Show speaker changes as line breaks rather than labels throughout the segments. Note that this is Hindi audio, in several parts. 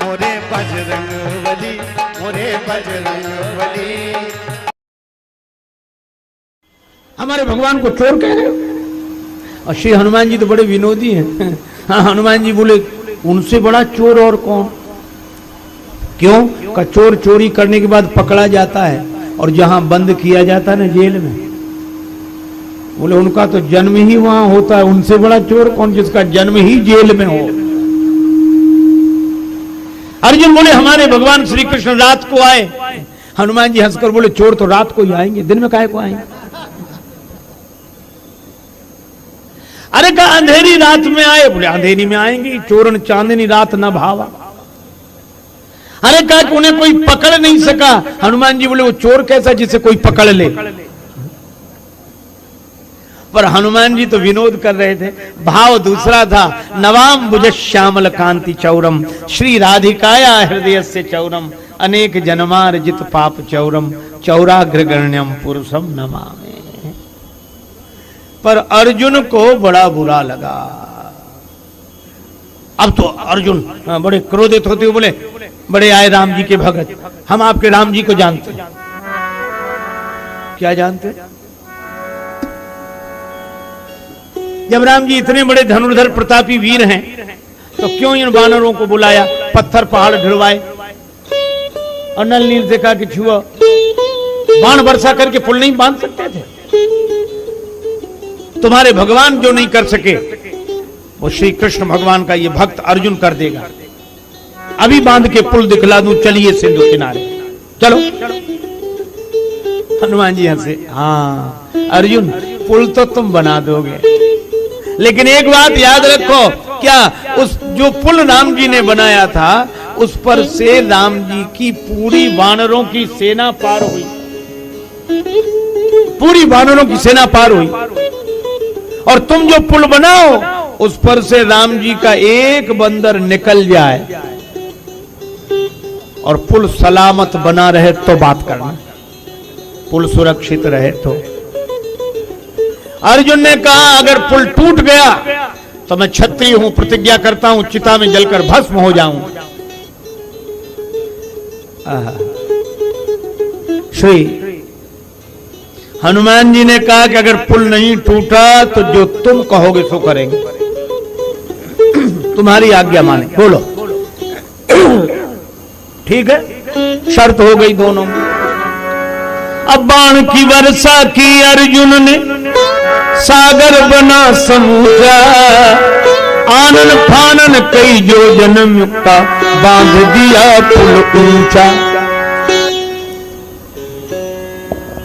मोरे बजरंग बली, मोरे बजरंग बली।
हमारे भगवान को चोर कह रहे हो? और श्री हनुमान जी तो बड़े विनोदी हैं। हाँ, हनुमान जी बोले उनसे बड़ा चोर और कौन? क्यों? का चोर चोरी करने के बाद पकड़ा जाता है और जहां बंद किया जाता है ना जेल में, बोले उनका तो जन्म ही वहां होता है, उनसे बड़ा चोर कौन जिसका जन्म ही जेल में हो। अर्जुन बोले हमारे भगवान श्री कृष्ण रात को आए। हनुमान जी हंसकर बोले चोर तो रात को ही आएंगे, दिन में काहे को आएंगे? अरे कहा अंधेरी रात में आए। बोले अंधेरी में आएंगे, चोरन चांदनी रात न भावा। अरे कहा कि उन्हें कोई पकड़ नहीं सका। हनुमान जी बोले वो चोर कैसा जिसे कोई पकड़ ले? पर हनुमान जी तो विनोद कर रहे थे, भाव दूसरा था। नवाम भुज श्यामल कांति चौरम, श्री राधिकाया हृदय से चौरम, अनेक जन्मार जित पाप चौरम, चौराग्रगण्यम पुरुषम नमामि। पर अर्जुन को बड़ा बुरा लगा। अब तो अर्जुन बड़े क्रोधित होते हुए बोले बड़े आए राम जी के भगत, हम आपके राम जी को जानते। क्या जानते? जब राम जी इतने बड़े धनुर्धर प्रतापी वीर हैं तो क्यों इन वानरों को बुलाया, पत्थर पहाड़ ढिलवाए और नल नील से कहा कि छुआ, बाण वर्षा करके पुल नहीं बांध सकते थे? तुम्हारे भगवान जो नहीं कर सके वो श्री कृष्ण भगवान का ये भक्त अर्जुन कर देगा। अभी बांध के पुल दिखला दूं, चलिए सिंधु किनारे चलो। हनुमान जी हंसे, हाँ अर्जुन पुल तो तुम बना दोगे, लेकिन एक बात याद रखो, क्या उस जो पुल राम जी ने बनाया था उस पर से राम जी की पूरी वानरों की सेना पार हुई, पूरी वानरों की सेना पार हुई। और तुम जो पुल बनाओ उस पर से राम जी का एक बंदर निकल जाए और पुल सलामत बना रहे तो बात करना, पुल सुरक्षित रहे तो। अर्जुन ने कहा अगर पुल टूट गया तो मैं क्षत्रिय हूं, प्रतिज्ञा करता हूं चिता में जलकर भस्म हो जाऊं। श्री हनुमान जी ने कहा कि अगर पुल नहीं टूटा तो जो तुम कहोगे सो करेंगे, तुम्हारी आज्ञा माने। बोलो ठीक है, शर्त हो गई दोनों में। अब बाण की वर्षा की अर्जुन ने, सागर बना समूचा, आनन फानन कई जो जन्म युक्ता, बांध दिया पुल ऊंचा।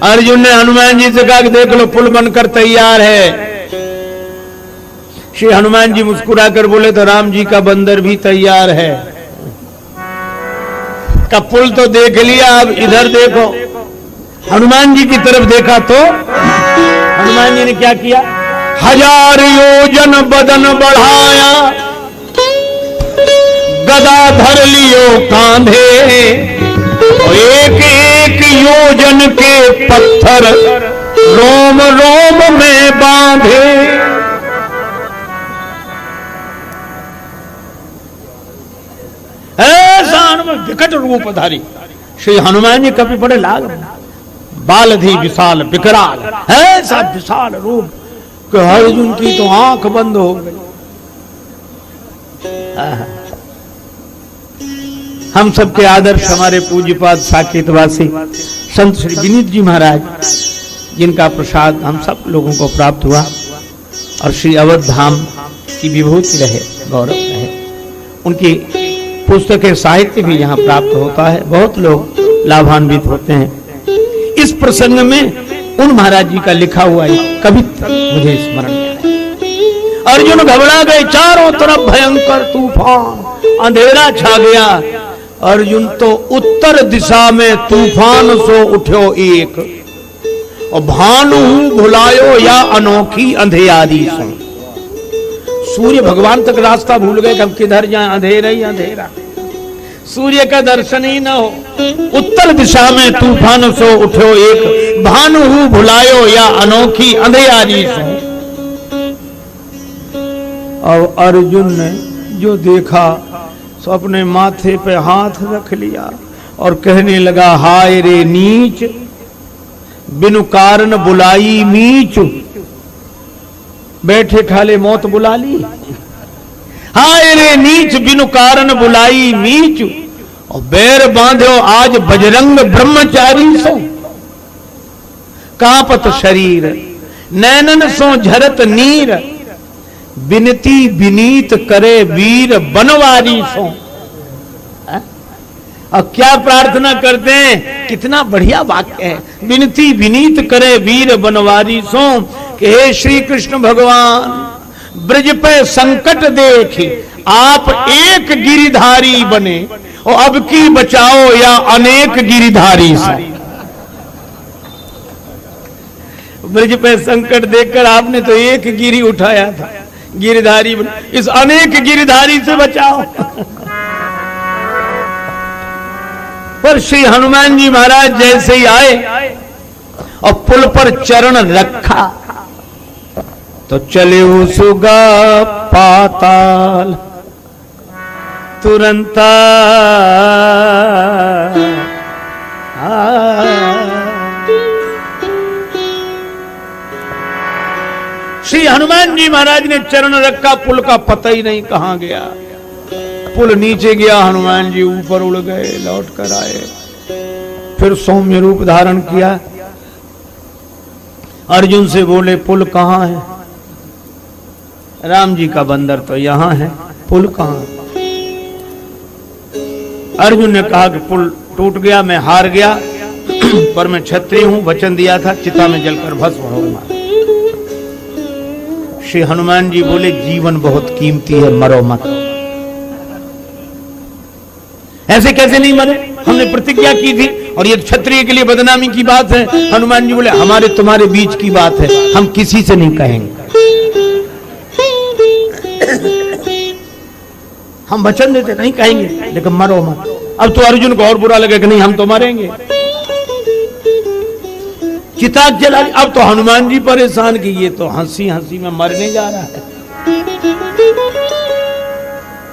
अर्जुन ने हनुमान जी से कहा कि देख लो पुल बनकर तैयार है। श्री हनुमान जी मुस्कुराकर बोले तो राम जी का बंदर भी तैयार है। का पुल तो देख लिया, अब इधर देखो। हनुमान जी की तरफ देखा तो हनुमान जी ने क्या किया, 1000 योजन बदन बढ़ाया, गदा धर लियो कांधे, और एक एक योजन के पत्थर रोम रोम में बांधे। ऐसा विकट रूप धारी श्री हनुमान जी कभी बड़े लाल, बालधि विशाल विकराल, ऐसा विशाल रूप कि अर्जुन की तो आंख बंद हो गई। हम सबके आदर्श हमारे पूज्यपाद साकेतवासी संत श्री विनीत जी महाराज, जिनका प्रसाद हम सब लोगों को प्राप्त हुआ, और श्री अवध धाम की विभूति रहे, गौरव रहे। उनकी पुस्तकें साहित्य भी यहाँ प्राप्त होता है, बहुत लोग लाभान्वित होते हैं। इस प्रसंग में उन महाराज जी का लिखा हुआ कविता मुझे स्मरण में आया। अर्जुन घबरा गए, चारों तरफ भयंकर तूफान, अंधेरा छा गया। अर्जुन तो उत्तर दिशा में तूफान सो उठ्यो एक, और भानु भुलायो या अनोखी अंधेरी सो। सूर्य भगवान तक रास्ता भूल गए कि हम किधर जाएं, अंधेरा ही अंधेरा, सूर्य का दर्शन ही ना हो। उत्तर दिशा में तूफान सो उठ्यो एक, भानु भुलायो या अनोखी अंधेरी सो। और अर्जुन ने जो देखा तो अपने माथे पे हाथ रख लिया और कहने लगा, हाय रे नीच, बिनु कारण बुलाई मीच, बैठे ठाले मौत बुला ली। हाय रे नीच, बिनु कारण बुलाई मीच, और बैर बांधो आज बजरंग ब्रह्मचारी सो। कांपत शरीर नैनन सो झरत नीर, बिनती विनीत करे वीर बनवारी सो। और क्या प्रार्थना करते हैं, कितना बढ़िया वाक्य है, विनती विनीत करे वीर बनवारी सो। कि हे श्री कृष्ण भगवान, ब्रज पे संकट देखे आप एक गिरिधारी बने, और अब की बचाओ या अनेक गिरिधारी से। ब्रज पे संकट देखकर आपने तो एक गिरी उठाया था, गिरिधारी बने, इस अनेक गिरिधारी से बचाओ। पर श्री हनुमान जी महाराज जैसे ही आए और पुल पर चरण रखा तो चले सुगा पाताल तुरंत। श्री हनुमान जी महाराज ने चरण रखा, पुल का पता ही नहीं कहां गया। पुल नीचे गया, हनुमान जी ऊपर उड़ गए, लौट कर आए, फिर सौम्य रूप धारण किया। अर्जुन से बोले, पुल कहां है? राम जी का बंदर तो यहां है, पुल कहां? अर्जुन ने कहा कि पुल टूट गया, मैं हार गया, पर मैं क्षत्रिय हूं, वचन दिया था चिता में जलकर भस्म होऊंगा। श्री हनुमान जी बोले, जीवन बहुत कीमती है, मरो मत। ऐसे कैसे नहीं मरे? हमने प्रतिज्ञा की थी, और ये क्षत्रिय के लिए बदनामी की बात है। हनुमान जी बोले, हमारे तुम्हारे बीच की बात है, हम किसी से नहीं कहेंगे। हम वचन देते नहीं कहेंगे, लेकिन मरो मत। अब तो अर्जुन को और बुरा लगे कि नहीं, हम तो मरेंगे। चिता जला, अब तो हनुमान जी परेशान कि ये तो हंसी हंसी में मरने जा रहा है।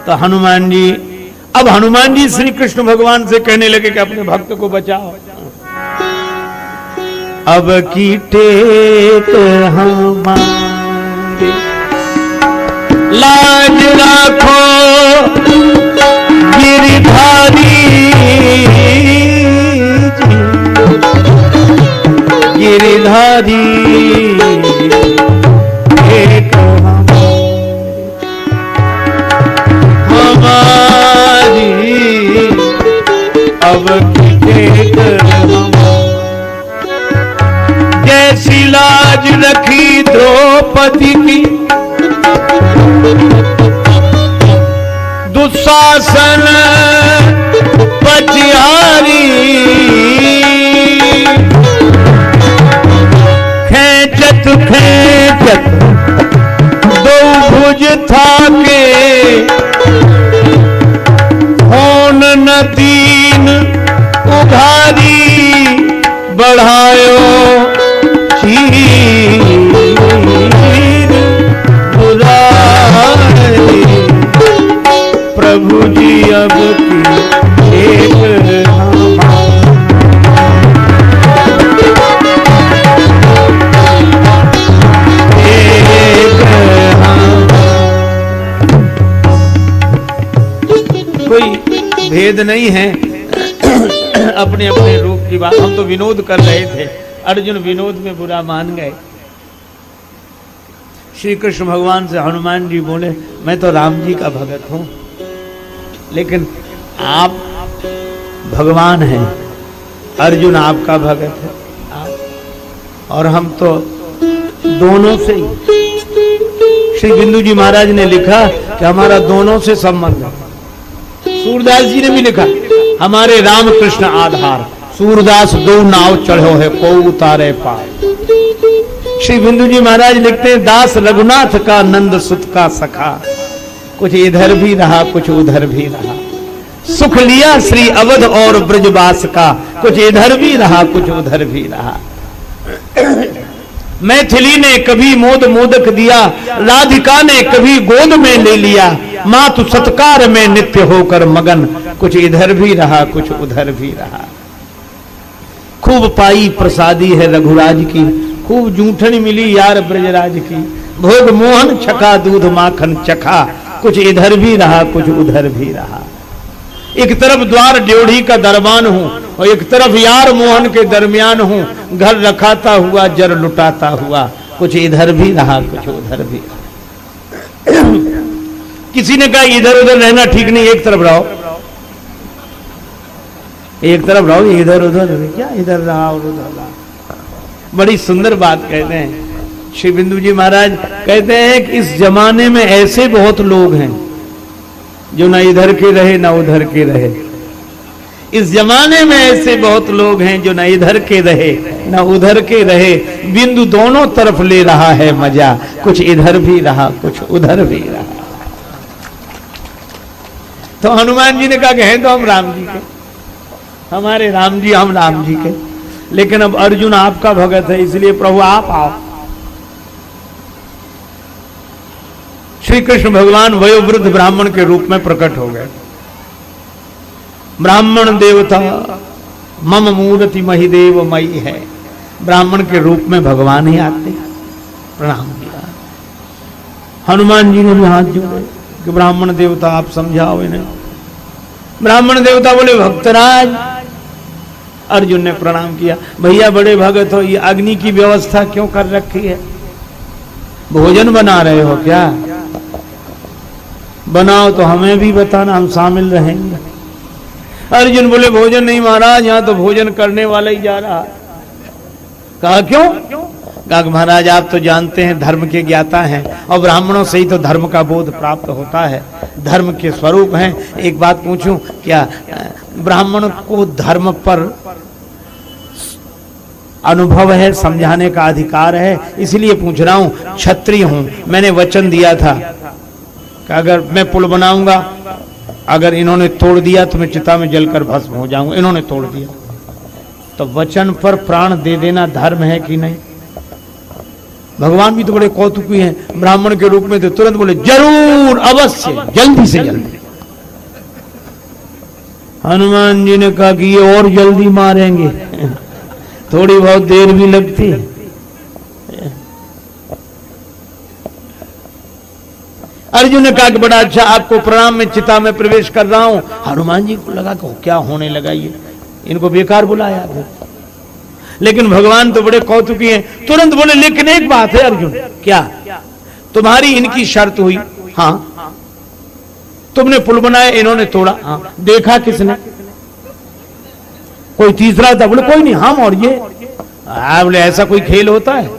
तो हनुमान जी, अब हनुमान जी श्री कृष्ण भगवान से कहने लगे कि अपने भक्त को बचाओ। अब की टेक हमारी लाज राखो गिरधारी, गिरधारी एक हमारी, अब टेक जैसी लाज रखी द्रौपदी की, दुशासन पटिहारी, खेचत खेचत दो भुज थाके, होन न दीन उघारी, बढ़ायो चीर बुराई, प्रभु जी अब की एक कोई भेद नहीं है, अपने अपने रूप की बात। हम तो विनोद कर रहे थे, अर्जुन विनोद में बुरा मान गए। श्री कृष्ण भगवान से हनुमान जी बोले, मैं तो राम जी का भगत हूं, लेकिन आप भगवान हैं, अर्जुन आपका भगत है, और हम तो दोनों से ही। श्री बिंदु जी महाराज ने लिखा कि हमारा दोनों से संबंध है। सूरदास जी ने भी लिखा, हमारे राम कृष्ण आधार, सूरदास दो नाव चढ़ो है, को उतारे पार। श्री बिंदु जी महाराज लिखते हैं, दास रघुनाथ का नंद सुत का सखा, कुछ इधर भी रहा कुछ उधर भी रहा, सुख लिया श्री अवध और ब्रजवास का, कुछ इधर भी रहा कुछ उधर भी रहा। मैथिली ने कभी मोद मोदक दिया, राधिका ने कभी गोद में ले लिया, मातु सत्कार में नित्य होकर मगन, कुछ इधर भी रहा कुछ उधर भी रहा। खूब पाई प्रसादी है रघुराज की, खूब जूठन मिली यार ब्रजराज की, भोग मोहन छका दूध माखन चखा, कुछ इधर भी रहा कुछ उधर भी रहा। एक तरफ द्वार ड्योढ़ी का दरबान हूं और एक तरफ यार मोहन के दरमियान हूं, घर रखाता हुआ जर लुटाता हुआ, कुछ इधर भी रहा कुछ उधर भी रहा। किसी ने कहा इधर उधर रहना ठीक नहीं, एक तरफ रहो, एक तरफ रहो, इधर उधर क्या इधर रहा और उधर रहा। बड़ी सुंदर बात कहते हैं श्री बिंदु जी महाराज, कहते हैं कि इस जमाने में ऐसे बहुत लोग हैं जो ना इधर के रहे ना उधर के रहे। इस जमाने में ऐसे बहुत लोग हैं जो ना इधर के रहे ना उधर के रहे, बिंदु दोनों तरफ ले रहा है मजा, कुछ इधर भी रहा कुछ उधर भी रहा। तो हनुमान जी ने कहा कि हैं तो हम राम जी के, हमारे राम जी हम राम जी के, लेकिन अब अर्जुन आपका भगत है, इसलिए प्रभु आप आओ। श्री कृष्ण भगवान वयोवृद्ध ब्राह्मण के रूप में प्रकट हो गए। ब्राह्मण देवता मम मूर्ति महिदेव मई है, ब्राह्मण के रूप में भगवान ही आते हैं। प्रणाम किया। हनुमान जी ने भी हाथ जोड़े कि ब्राह्मण देवता आप समझाओ इन्हें। ब्राह्मण देवता बोले भक्तराज। अर्जुन ने प्रणाम किया, भैया बड़े भगत हो, ये अग्नि की व्यवस्था क्यों कर रखी है? भोजन बना रहे हो क्या? बनाओ तो हमें भी बताना, हम शामिल रहेंगे। अर्जुन बोले भोजन नहीं महाराज, यहां तो भोजन करने वाला ही जा रहा। कहा क्यों? कहा महाराज आप तो जानते हैं धर्म के ज्ञाता हैं और ब्राह्मणों से ही तो धर्म का बोध प्राप्त होता है, धर्म के स्वरूप हैं। एक बात पूछूं, क्या ब्राह्मण को धर्म पर अनुभव है, समझाने का अधिकार है? इसलिए पूछ रहा हूं। क्षत्रिय हूं, मैंने वचन दिया था कि अगर मैं पुल बनाऊंगा, अगर इन्होंने तोड़ दिया तो मैं चिता में जलकर भस्म हो जाऊंगा। इन्होंने तोड़ दिया तो वचन पर प्राण दे देना धर्म है कि नहीं? भगवान भी तो बड़े कौतुकी हैं, ब्राह्मण के रूप में तो तुरंत बोले जरूर अवश्य जल्दी से जल्दी। हनुमान जी ने कहा कि ये और जल्दी मारेंगे, थोड़ी बहुत देर भी लगती। अर्जुन ने कहा कि बड़ा अच्छा, आपको प्रणाम, में चिता में प्रवेश कर रहा हूं। हनुमान जी को लगा कि क्या होने लगा, ये इनको बेकार बुलाया। लेकिन भगवान तो बड़े कौतुकी हैं, तुरंत बोले लेकिन एक बात है अर्जुन। क्या? तुम्हारी इनकी शर्त हुई। हाँ। तुमने पुल बनाया, इन्होंने तोड़ा। हाँ। देखा किसने? कोई तीसरा था? बोले कोई नहीं, हम और ये। बोले ऐसा कोई खेल होता है?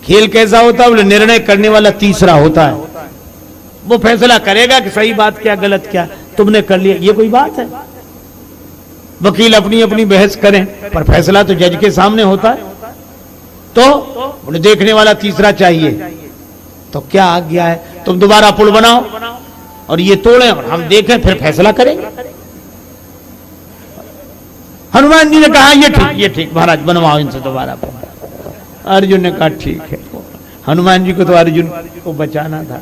खेल कैसा होता है? बोले निर्णय करने वाला तीसरा होता है, वो फैसला करेगा कि सही बात क्या गलत क्या। तुमने कर लिया, ये कोई बात है? वकील अपनी अपनी बहस करें पर फैसला तो जज के सामने होता है। तो बोले देखने वाला तीसरा चाहिए। तो क्या आज्ञा है? तुम दोबारा पुल बनाओ और ये तोड़ें और हम देखें, फिर फैसला करेंगे। हनुमान जी ने कहा ये ठीक महाराज, बनवाओ इनसे दोबारा पुल। अर्जुन ने कहा ठीक है। हनुमान जी को तो अर्जुन को बचाना था।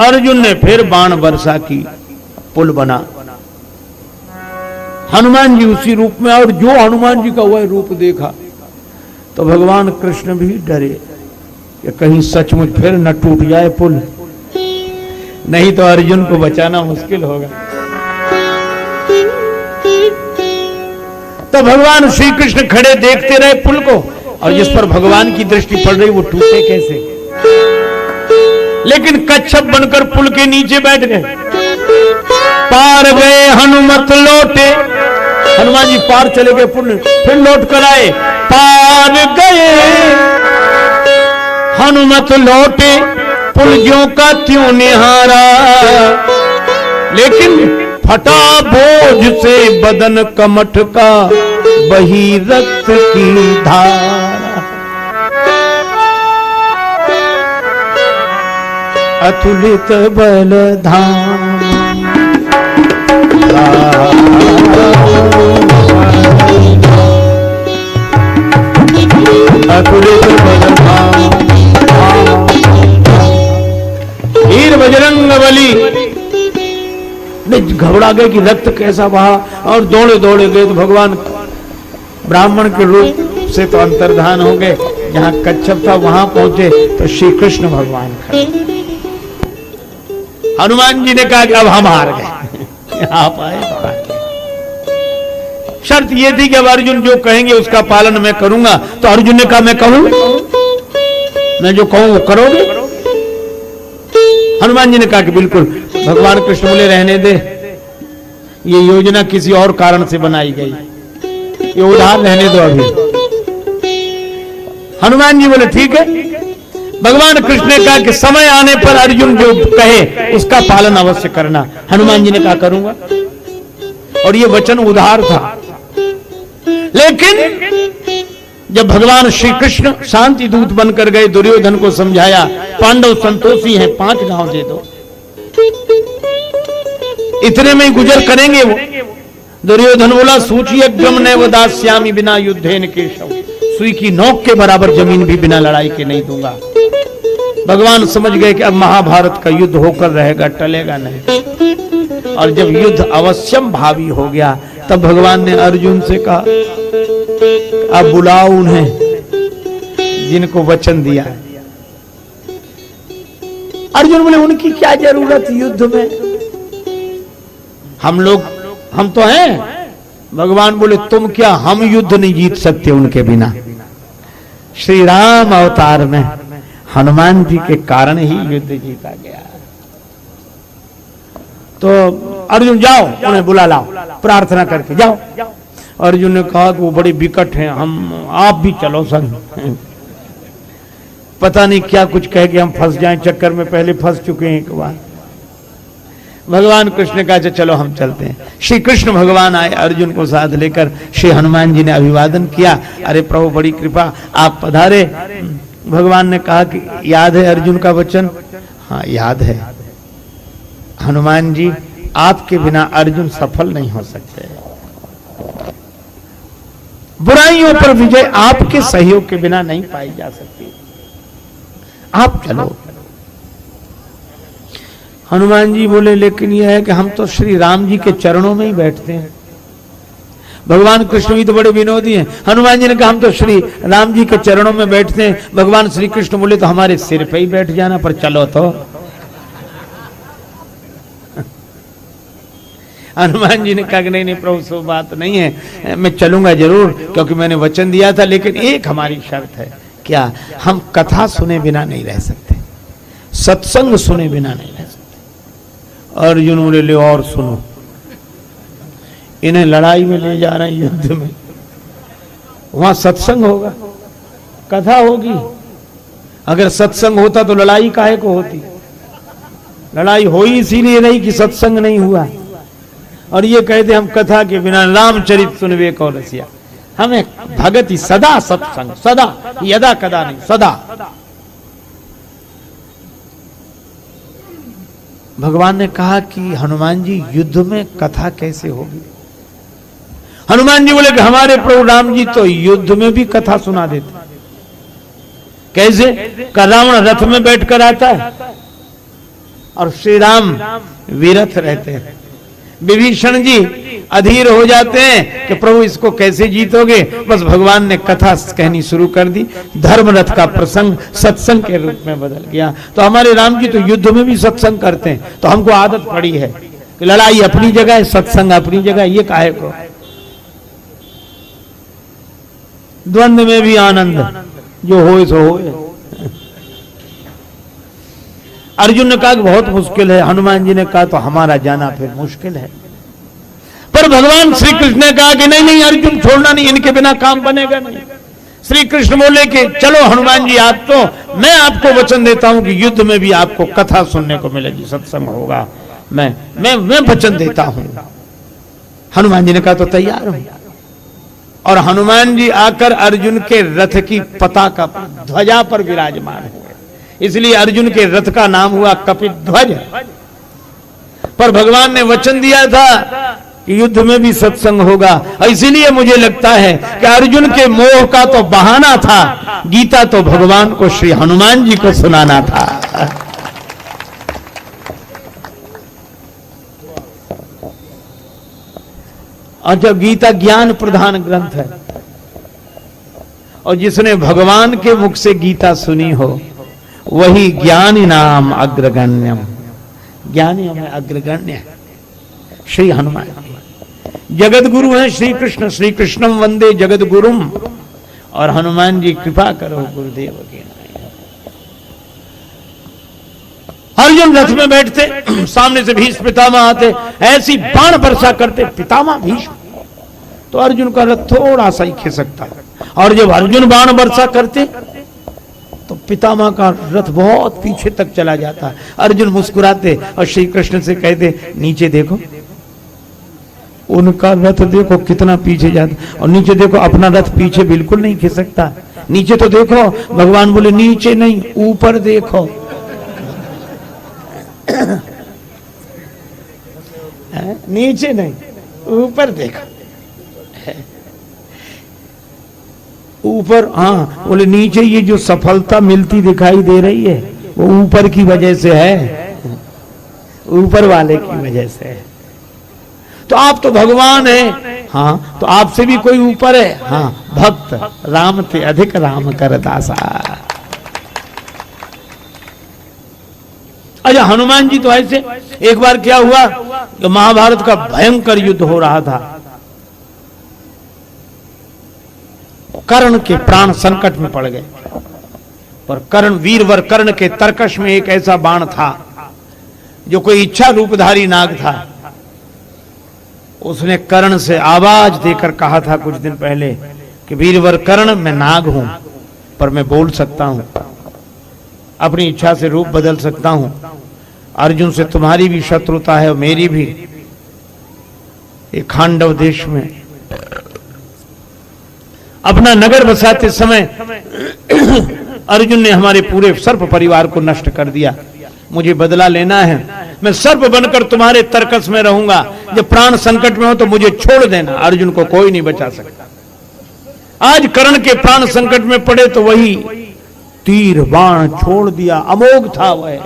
अर्जुन ने फिर बाण वर्षा की, पुल बना। हनुमान जी उसी रूप में, और जो हनुमान जी का वह रूप देखा तो भगवान कृष्ण भी डरे कि कहीं सचमुच फिर न टूट जाए पुल, नहीं तो अर्जुन को बचाना मुश्किल होगा। तो भगवान श्री कृष्ण खड़े देखते रहे पुल को, और जिस पर भगवान की दृष्टि पड़ रही वो टूटे कैसे। लेकिन कच्छप बनकर पुल के नीचे बैठ गए। पार गए हनुमत लौटे, हनुमान जी पार चले गए पुल, फिर लौट कर आए। पार गए हनुमत लौटे, पुल ज्यों का त्यों निहारा, लेकिन फटा बोझ से बदन कमठ का बही रक्त की धारा। अतुलित बल धाम अतुलित बल धाम घबरा गए कि रक्त कैसा बहा, और दौड़े दौड़े गए तो भगवान ब्राह्मण के रूप से तो अंतर्धान हो गए। जहां कच्छप था वहां पहुंचे तो श्री कृष्ण भगवान खड़े। हनुमान जी ने कहा कि अब हम हार गए, आप आए तो हार गए। शर्त यह थी कि अब अर्जुन जो कहेंगे उसका पालन मैं करूंगा। तो अर्जुन ने कहा मैं कहूं, मैं जो कहूं वो करोगे? हनुमान जी ने कहा कि बिल्कुल। भगवान कृष्ण बोले रहने दे, ये योजना किसी और कारण से बनाई गई, ये उधार रहने दो अभी। हनुमान जी बोले ठीक है। भगवान कृष्ण ने कहा कि समय आने पर अर्जुन जो कहे उसका पालन अवश्य करना। हनुमान जी ने कहा करूंगा, और ये वचन उधार था। लेकिन जब भगवान श्री कृष्ण शांति दूत बनकर गए, दुर्योधन को समझाया पांडव संतोषी हैं, 5 गांव दे दो, इतने में ही गुजर करेंगे वो। दुर्योधन बोला सूचियज्ञम नैव दास्यामि बिना युद्धेन केशव, सुई की नोक के बराबर जमीन भी बिना लड़ाई के नहीं दूंगा। भगवान समझ गए कि अब महाभारत का युद्ध होकर रहेगा, टलेगा नहीं। और जब युद्ध अवश्यम भावी हो गया तब भगवान ने अर्जुन से कहा अब बुलाओ उन्हें जिनको वचन दिया है। अर्जुन बोले उनकी क्या जरूरत युद्ध में, हम तो हैं। भगवान बोले तुम क्या, हम युद्ध नहीं जीत सकते उनके बिना। श्री राम अवतार में हनुमान जी के कारण ही युद्ध जीता गया। तो अर्जुन जाओ उन्हें बुला लाओ, प्रार्थना करके जाओ। अर्जुन ने कहा कि वो बड़े विकट हैं, आप भी चलो संग। पता नहीं क्या कुछ कह के हम फंस जाएं, चक्कर में पहले फंस चुके हैं एक बार। भगवान कृष्ण ने कहा चलो हम चलते हैं। श्री कृष्ण भगवान आए अर्जुन को साथ लेकर। श्री हनुमान जी ने अभिवादन किया, अरे प्रभु बड़ी कृपा आप पधारे। भगवान ने कहा कि याद है अर्जुन का वचन? हाँ याद है। हनुमान जी आपके बिना अर्जुन सफल नहीं हो सकते। बुराइयों पर विजय आपके सहयोग के बिना नहीं पाई जा सकती, आप चलो। हनुमान जी बोले लेकिन यह है कि हम तो श्री राम जी के चरणों में ही बैठते हैं। भगवान कृष्ण भी तो बड़े विनोदी हैं। हनुमान जी ने कहा हम तो श्री राम जी के चरणों में बैठते हैं। भगवान श्री कृष्ण बोले तो हमारे सिर पे ही बैठ जाना, पर चलो तो। हनुमान जी ने कहा कि नहीं प्रभु सो बात नहीं है, मैं चलूंगा जरूर क्योंकि मैंने वचन दिया था, लेकिन एक हमारी शर्त है। क्या? हम कथा सुने बिना नहीं रह सकते, सत्संग सुने बिना नहीं रह सकते। अर्जुन बोले ले और सुनो, इन्हें लड़ाई में ले जा रहे हैं, युद्ध में, वहां सत्संग होगा, कथा होगी। अगर सत्संग होता तो लड़ाई काहे को होती? लड़ाई हो ही इसीलिए नहीं कि सत्संग नहीं हुआ। और ये कहते हम कथा के बिना रामचरित सुनवे को रसिया। हमें भगति सदा सत्संग, सदा, यदा कदा नहीं, सदा। भगवान ने कहा कि हनुमान जी युद्ध में कथा कैसे होगी? हनुमान जी बोले कि हमारे प्रभु राम जी तो युद्ध में भी कथा सुना देते। कैसे? का रावण रथ में बैठकर आता है और श्री राम विरथ रहते हैं। विभीषण जी अधीर हो जाते हैं कि प्रभु इसको कैसे जीतोगे। बस भगवान ने कथा कहनी शुरू कर दी। धर्मरथ का प्रसंग सत्संग के रूप में बदल गया। तो हमारे राम जी तो युद्ध में भी सत्संग करते हैं। तो हमको आदत पड़ी है कि लड़ाई अपनी जगह है, सत्संग अपनी जगह, ये काहे को? द्वंद्व में भी आनंद, जो होए सो होए। अर्जुन ने कहा कि बहुत मुश्किल है। हनुमान जी ने कहा तो हमारा जाना फिर मुश्किल है। पर भगवान श्री कृष्ण ने कहा कि नहीं नहीं अर्जुन छोड़ना नहीं, इनके बिना काम बनेगा नहीं। श्री कृष्ण बोले कि चलो हनुमान जी आप तो, मैं आपको वचन देता हूं कि युद्ध में भी आपको कथा सुनने को मिलेगी, सत्संग होगा। मैं वचन देता हूं। हनुमान जी ने कहा तो तैयार हूं। और हनुमान जी आकर अर्जुन के रथ की पताका ध्वजा पर विराजमान हुए। इसलिए अर्जुन के रथ का नाम हुआ कपिध्वज। पर भगवान ने वचन दिया था कि युद्ध में भी सत्संग होगा। इसीलिए मुझे लगता है कि अर्जुन के मोह का तो बहाना था, गीता तो भगवान को श्री हनुमान जी को सुनाना था। और जब गीता ज्ञान प्रधान ग्रंथ है और जिसने भगवान के मुख से गीता सुनी हो वही ज्ञानी नाम अग्रगण्यम, ज्ञानी हमें अग्रगण्य है। श्री हनुमान जगत गुरु हैं श्री कृष्ण, श्री कृष्णम वंदे जगत गुरुम। और हनुमान जी कृपा करो गुरुदेव के नाम। अर्जुन रथ में बैठते, सामने से भीष्म पितामह आते, ऐसी बाण वर्षा करते, पितामह भीष्म, तो अर्जुन का रथ थोड़ा सा ही खिसकता। और जब अर्जुन बाण वर्षा करते तो पितामह का रथ बहुत पीछे तक चला जाता। अर्जुन मुस्कुराते और श्री कृष्ण से कहते नीचे देखो, उनका रथ देखो कितना पीछे जाता, और नीचे देखो अपना रथ पीछे बिल्कुल नहीं खिसकता। नीचे तो देखो, भगवान बोले नीचे नहीं ऊपर देखो। नीचे नहीं ऊपर देखो, ऊपर। हाँ बोले नीचे ये जो सफलता मिलती दिखाई दे रही है वो ऊपर की वजह से है, ऊपर वाले की वजह से है। तो आप तो भगवान हैं, हाँ तो आपसे भी कोई ऊपर है। हाँ भक्त राम थे अधिक राम कर दासा। अच्छा हनुमान जी तो ऐसे, एक बार क्या हुआ कि महाभारत का भयंकर युद्ध हो रहा था, कर्ण के प्राण संकट में पड़ गए। पर कर्ण, वीरवर कर्ण के तरकश में एक ऐसा बाण था जो कोई इच्छा रूपधारी नाग था। उसने कर्ण से आवाज देकर कहा था कुछ दिन पहले कि वीरवर कर्ण मैं नाग हूं पर मैं बोल सकता हूं, अपनी इच्छा से रूप बदल सकता हूं। अर्जुन से तुम्हारी भी शत्रुता है और मेरी भी। एक खांडव देश में अपना नगर बसाते समय अर्जुन ने हमारे पूरे सर्प परिवार को नष्ट कर दिया। मुझे बदला लेना है, मैं सर्प बनकर तुम्हारे तरकस में रहूंगा, जब प्राण संकट में हो तो मुझे छोड़ देना। अर्जुन को कोई नहीं बचा सकता। आज कर्ण के प्राण संकट में पड़े तो वही तीर बाण छोड़ दिया, अमोघ था वह।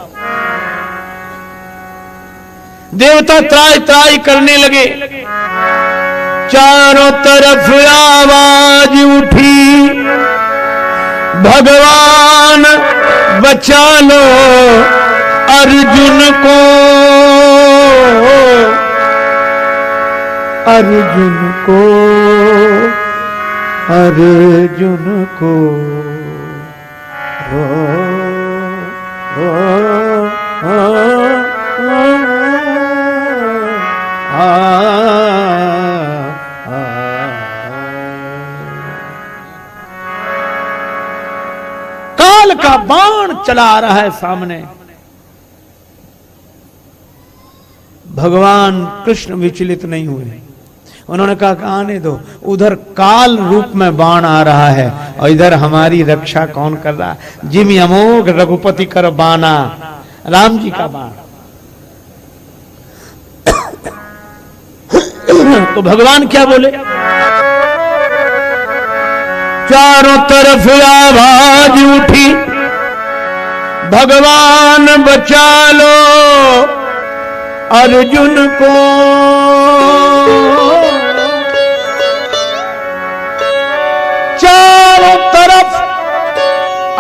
देवता त्राय त्राय करने लगे, चारों तरफ आवाज उठी, भगवान बचा लो अर्जुन को, अर्जुन को, अर्जुन को। काल का बाण चला आ रहा है सामने। भगवान कृष्ण विचलित नहीं हुए, उन्होंने कहा आने दो, उधर काल रूप में बाण आ रहा है और इधर हमारी रक्षा कौन कर रहा है। जिम अमोघ रघुपति कर बाना, राम जी का बाण। तो भगवान क्या बोले, चारों तरफ आवाज उठी, भगवान बचा लो अर्जुन को, चारों तरफ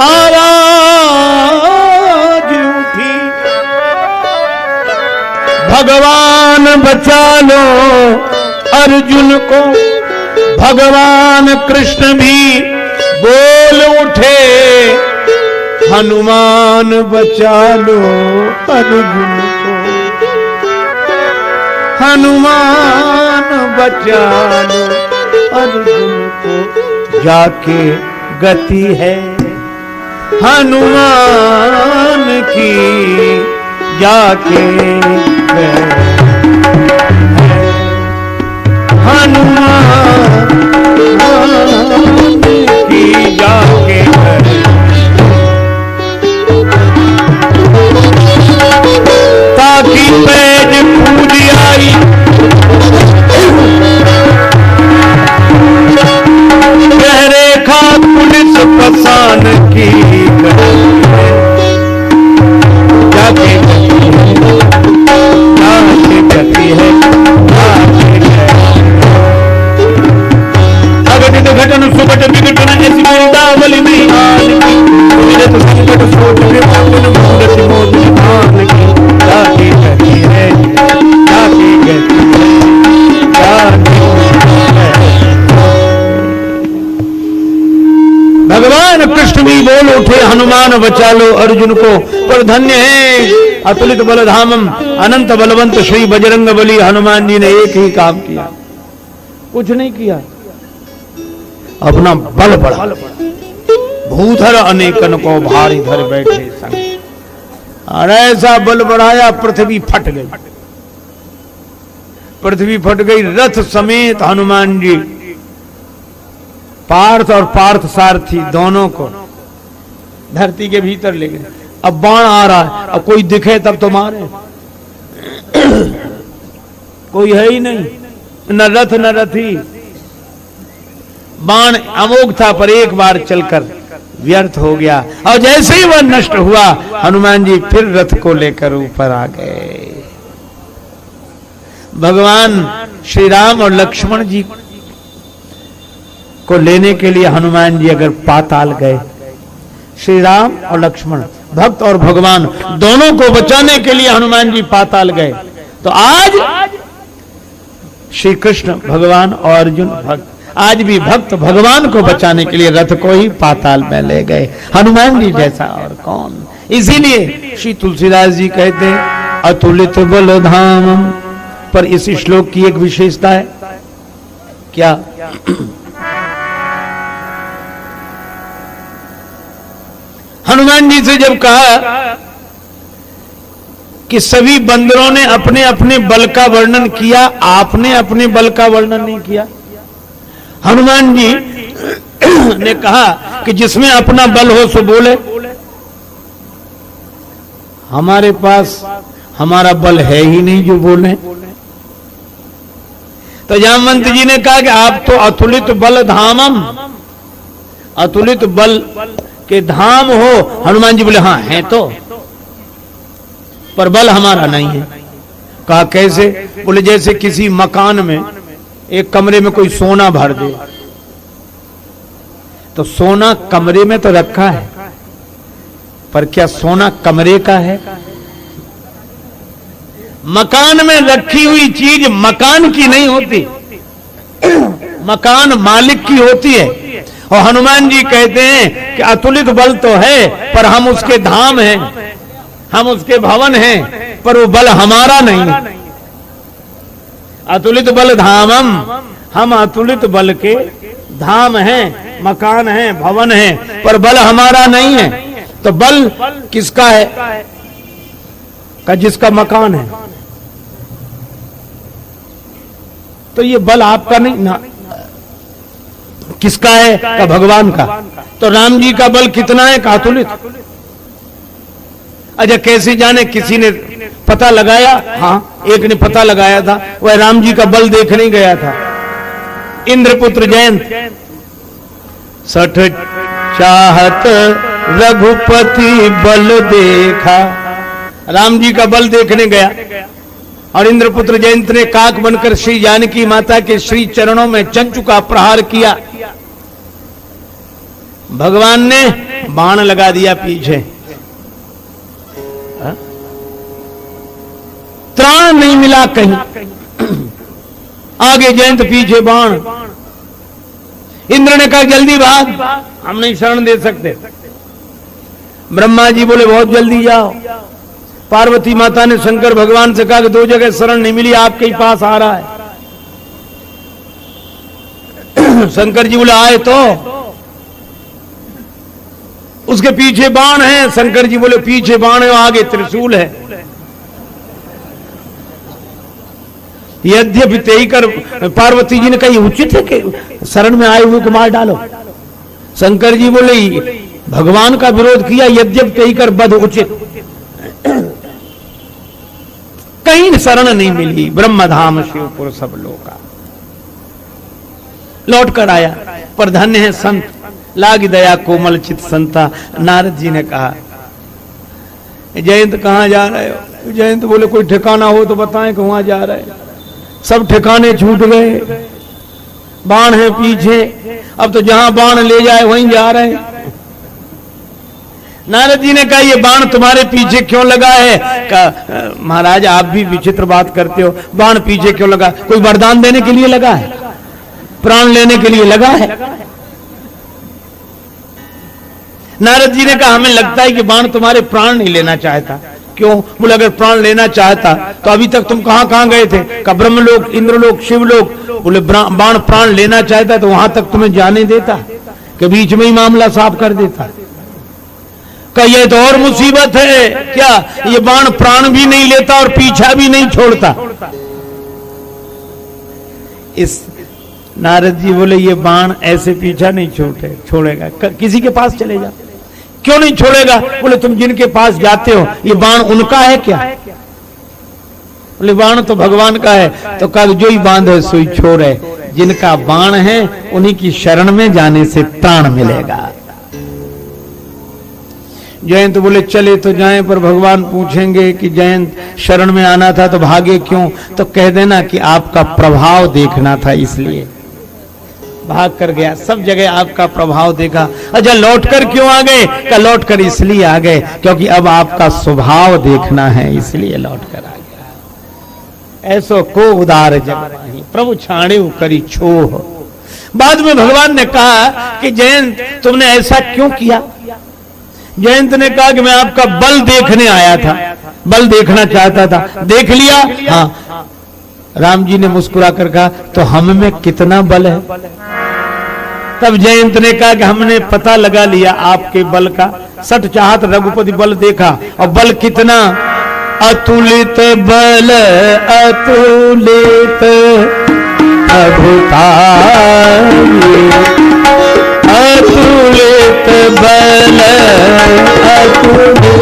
आवाज उठी, भगवान बचा लो अर्जुन को। भगवान कृष्ण भी बोल उठे, हनुमान बचा लो अर्जुन को, हनुमान बचा लो अर्जुन को। जाके गति है हनुमान की, जाके हनुमान की जाके ताकि पैज पूज आई, रेखा पुलिस पसान की जाके गति है, जाके भगवान बचा लो अर्जुन को। पर धन्य है अतुलित बलधामम अनंत बलवंत श्री बजरंग बली हनुमान जी ने एक ही काम किया, कुछ नहीं किया, अपना बल बढ़ा। भूधर अनेकन को भारी धर बैठे संग, और ऐसा बल बढ़ाया पृथ्वी फट गई। पृथ्वी फट गई, रथ समेत हनुमान जी पार्थ और पार्थ सारथी दोनों को धरती के भीतर ले गए। अब बाण आ रहा है, अब कोई दिखे तब तो मारे, कोई है ही नहीं, न रथ न रथी। बाण अमोघ था पर एक बार चलकर व्यर्थ हो गया, और जैसे ही वह नष्ट हुआ हनुमान जी फिर रथ को लेकर ऊपर आ गए। भगवान श्री राम और लक्ष्मण जी को लेने के लिए हनुमान जी अगर पाताल गए, श्री राम और लक्ष्मण भक्त और भगवान दोनों को बचाने के लिए हनुमान जी पाताल गए, तो आज श्री कृष्ण भगवान और अर्जुन भक्त आज भी भक्त भगवान को बचाने के लिए रथ को ही पाताल में ले गए। हनुमान जी जैसा और कौन। इसीलिए श्री तुलसीदास जी कहते हैं अतुलित बलधाम। पर इस श्लोक की एक विशेषता है, क्या? हनुमान जी से जब कहा कि सभी बंदरों ने अपने अपने बल का वर्णन किया, आपने अपने बल का वर्णन नहीं किया। हनुमान जी ने कहा कि जिसमें अपना बल हो सो बोले। हमारे पास हमारा बल है ही नहीं जो बोले। तो जामवंत जी ने कहा कि आप तो अतुलित बल धामम, अतुलित बल के धाम हो। हनुमान जी बोले हाँ है तो, पर बल हमारा नहीं है। कहा कैसे? बोले जैसे किसी मकान में एक कमरे में कोई सोना भर दे, तो सोना कमरे में तो रखा है, पर क्या सोना कमरे का है? मकान में रखी हुई चीज मकान की नहीं होती, मकान मालिक की होती है। और हनुमान जी कहते हैं कि अतुलित बल तो है, पर हम उसके धाम हैं, हम उसके भवन हैं, पर वो बल हमारा नहीं है। अतुलित बल धामम, हम अतुलित बल के धाम हैं, मकान हैं, भवन हैं, पर बल हमारा नहीं है। तो बल किसका है? का जिसका मकान है। तो ये बल आपका नहीं ना, किसका है? का भगवान का। तो राम जी का बल कितना है? का अतुलित। अच्छा कैसे जाने? किसी ने पता लगाया, हाँ एक ने पता लगाया था, वह राम जी का बल देखने गया था। इंद्रपुत्र जयंत, सठ चाहत रघुपति बल देखा, राम जी का बल देखने गया। और इंद्रपुत्र जयंत ने काक बनकर श्री जानकी माता के श्री चरणों में चंचु का प्रहार किया। भगवान ने बाण लगा दिया पीछे, त्राण नहीं मिला कहीं, आगे जयंत पीछे बाण। इंद्र ने कहा जल्दी भाग, हम नहीं शरण दे सकते। ब्रह्मा जी बोले बहुत जल्दी जाओ। पार्वती माता ने शंकर भगवान से कहा कि दो जगह शरण नहीं मिली, आपके ही पास आ रहा है। शंकर जी बोले आए तो उसके पीछे बाण है। शंकर जी बोले पीछे बाण है, आगे त्रिशूल है। यद्यपि तेई कर पार्वती जी ने कही उचित है कि शरण में आए हुए को मार डालो। शंकर जी बोले भगवान का विरोध किया, यद्यपि तेई कर बध उचित। कहीं शरण नहीं मिली। ब्रह्मधाम शिवपुर सब लोका लौट कर आया, पर धन्य है संत लाग दया कोमल चित संता। नारद जी ने कहा जयंत कहां जा रहे हो? जयंत बोले कोई ठिकाना हो तो बताएं कि वहां जा रहे हैं। सब ठिकाने छूट गए, बाण है पीछे, अब तो जहां बाण ले जाए वहीं जा रहे हैं। नारद जी ने कहा ये बाण तुम्हारे पीछे क्यों लगा है? कहा महाराज आप भी विचित्र बात करते हो, बाण पीछे क्यों लगा? कोई वरदान देने के लिए लगा है? प्राण लेने के लिए लगा है? नारद जी ने कहा हमें लगता है कि बाण तुम्हारे प्राण नहीं लेना चाहता। क्यों? बोले अगर प्राण लेना चाहता तो अभी तक तुम कहां कहां गए थे? का ब्रह्मलोक, इंद्रलोक, शिवलोक। बोले बाण प्राण लेना चाहता तो वहां तक तुम्हें जाने देता कि बीच में ही मामला साफ कर देता? का ये तो और मुसीबत है क्या? ये बाण प्राण भी नहीं लेता और पीछा भी नहीं छोड़ता। इस नारद जी बोले ये बाण ऐसे पीछा नहीं छोड़ेगा, किसी के पास चले जा। क्यों नहीं छोड़ेगा? बोले तुम जिनके पास जाते हो ये बाण उनका है क्या? बोले बाण तो भगवान का है। तो कहा जो ही बांध है सोई छोड़ है, जिनका बाण है उन्हीं की शरण में जाने से प्राण मिलेगा। जयंत बोले चले तो जाएं, पर भगवान पूछेंगे कि जयंत शरण में आना था तो भागे क्यों? तो कह देना कि आपका प्रभाव देखना था इसलिए भाग कर गया। सब जगह आपका प्रभाव देखा। अच्छा लौटकर क्यों आ गए? का लौटकर इसलिए आ गए क्योंकि अब आपका स्वभाव देखना है, इसलिए लौटकर आ गया। ऐसो को उदार जग माही प्रभु छाणे करी छोह। बाद में भगवान ने कहा कि जयंत तुमने ऐसा क्यों किया? जयंत ने कहा कि मैं आपका बल देखने आया था, बल देखना चाहता था। देख लिया? हाँ। राम जी ने मुस्कुरा कर कहा तो हम में कितना बल है? तब जयंत ने कहा कि हमने पता लगा लिया आपके बल का। सठ चाहत रघुपति बल देखा, और बल कितना? अतुलित बल अतुलित अभुताई, अतुलित बल अतुलित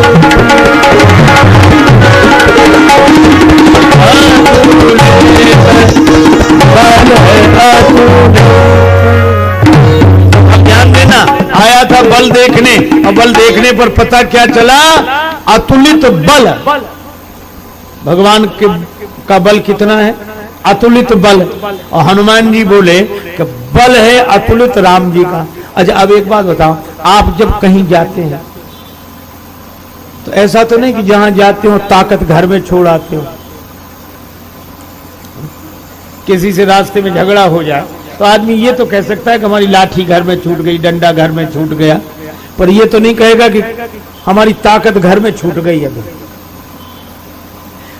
आया था बल देखने, और बल देखने पर पता क्या चला? अतुलित बल। भगवान का बल कितना है? अतुलित बल। और हनुमान जी बोले कि बल है अतुलित राम जी का। अच्छा अब एक बात बताओ, आप जब कहीं जाते हैं तो ऐसा तो नहीं कि जहां जाते हो ताकत घर में छोड़ आते हो। किसी से रास्ते में झगड़ा हो जाए तो आदमी ये तो कह सकता है कि हमारी लाठी घर में छूट गई, डंडा घर में छूट गया, पर ये तो नहीं कहेगा कि हमारी ताकत घर में छूट गई है।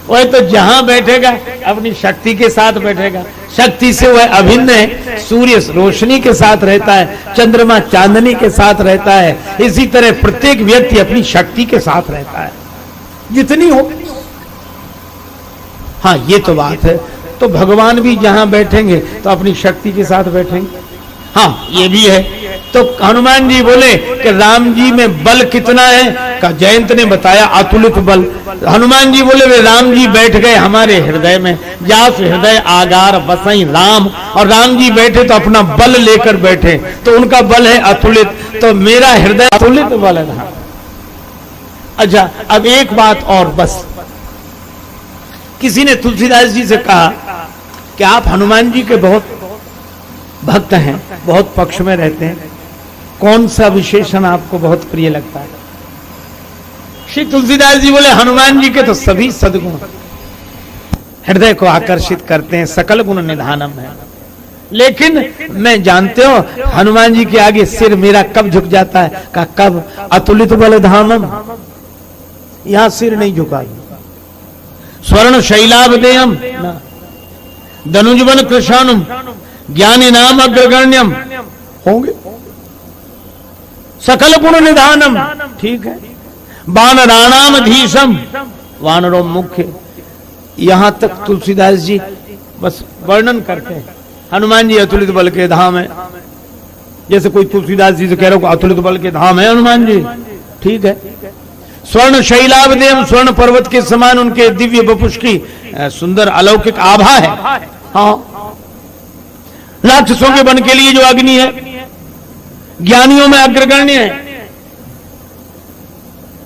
वह तो जहां बैठेगा अपनी शक्ति के साथ बैठेगा। शक्ति से वह अभिन्न है। सूर्य रोशनी के साथ रहता है, चंद्रमा चांदनी के साथ रहता है। इसी तरह प्रत्येक व्यक्ति अपनी शक्ति के साथ रहता है जितनी हो। हाँ ये तो बात है। तो भगवान भी जहां बैठेंगे तो अपनी शक्ति के साथ बैठेंगे। हाँ ये भी है। तो हनुमान जी बोले कि राम जी में बल कितना है? का जयंत ने बताया अतुलित बल। हनुमान जी बोले वे राम जी बैठ गए हमारे हृदय में, जास हृदय आगार बसई राम। और राम जी बैठे तो अपना बल लेकर बैठे, तो उनका बल है अतुलित, तो मेरा हृदय अतुलित बल है। अच्छा अब एक बात और बस। किसी ने तुलसीदास जी से कहा कि आप हनुमान जी के बहुत भक्त हैं, बहुत पक्ष में रहते हैं, कौन सा विशेषण आपको बहुत प्रिय लगता है? श्री तुलसीदास जी बोले हनुमान जी के तो सभी सद्गुण हृदय को आकर्षित करते हैं, सकल गुण निधानम है। लेकिन मैं जानते हो हनुमान जी के आगे सिर मेरा कब झुक जाता है? का कब? अतुलित बल धामम, यहां सिर नहीं झुका। स्वर्ण शैलाभदेयम धनुजवन कृशानुम ज्ञानी नाम अग्रगण्यम होंगे, सकल गुण निधानम, ठीक है। वानराणाम धीशम, वानरों मुख्य। यहां तक तुलसीदास जी बस वर्णन करते हैं। हनुमान जी अतुलित बल के धाम है। जैसे कोई तुलसीदास जी से कह रहा हो अतुलित बल के धाम है हनुमान जी, ठीक है। स्वर्ण शैलाभदेयम, स्वर्ण पर्वत के समान उनके दिव्य वपुष की सुंदर अलौकिक आभा है। हाँ राक्षसों के वन के लिए जो अग्नि है, ज्ञानियों में अग्रगण्य है,